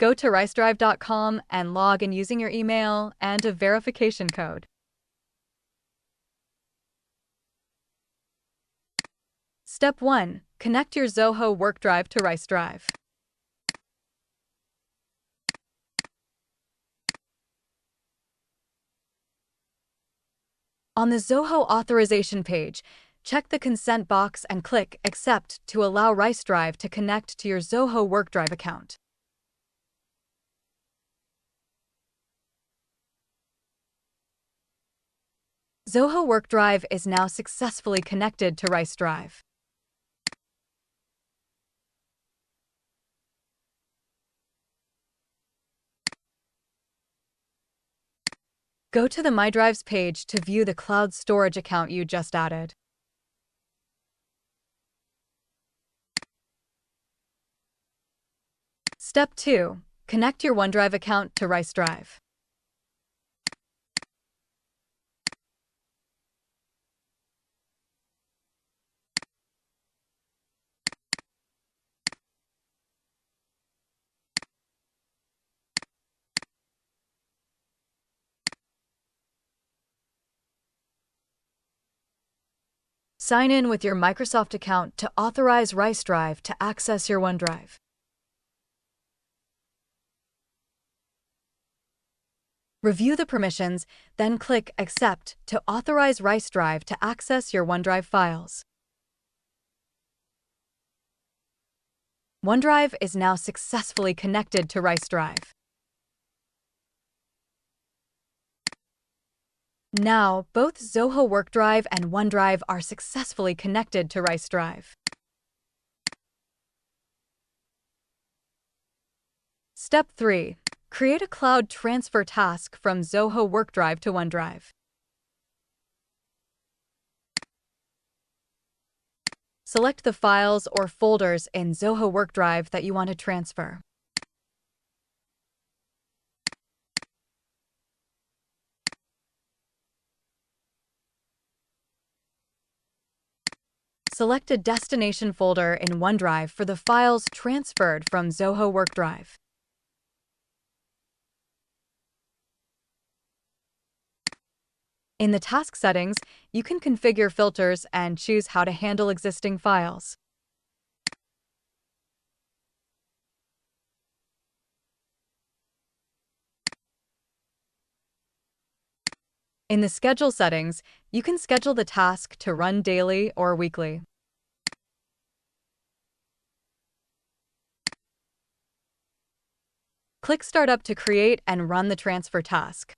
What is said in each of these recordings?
Go to RiceDrive.com and log in using your email and a verification code. Step 1. Connect your Zoho WorkDrive to RiceDrive. On the Zoho authorization page, check the consent box and click Accept to allow RiceDrive to connect to your Zoho WorkDrive account. Zoho WorkDrive is now successfully connected to RiceDrive. Go to the My Drives page to view the cloud storage account you just added. Step 2. Connect your OneDrive account to RiceDrive. Sign in with your Microsoft account to authorize RiceDrive to access your OneDrive. Review the permissions, then click Accept to authorize RiceDrive to access your OneDrive files. OneDrive is now successfully connected to RiceDrive. Now, both Zoho WorkDrive and OneDrive are successfully connected to RiceDrive. Step 3. Create a cloud transfer task from Zoho WorkDrive to OneDrive. Select the files or folders in Zoho WorkDrive that you want to transfer. Select a destination folder in OneDrive for the files transferred from Zoho WorkDrive. In the task settings, you can configure filters and choose how to handle existing files. In the schedule settings, you can schedule the task to run daily or weekly. Click Startup to create and run the transfer task.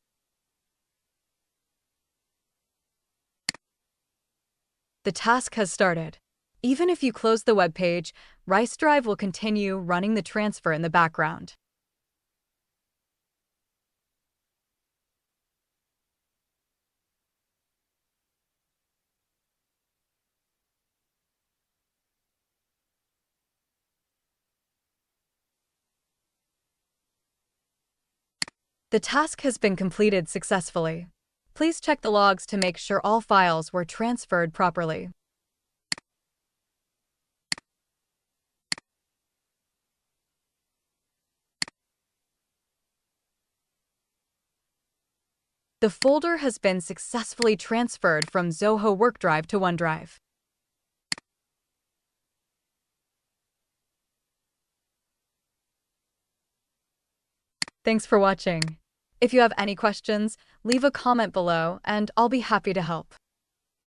The task has started. Even if you close the web page, RiceDrive will continue running the transfer in the background. The task has been completed successfully. Please check the logs to make sure all files were transferred properly. The folder has been successfully transferred from Zoho WorkDrive to OneDrive. Thanks for watching. If you have any questions, leave a comment below and I'll be happy to help.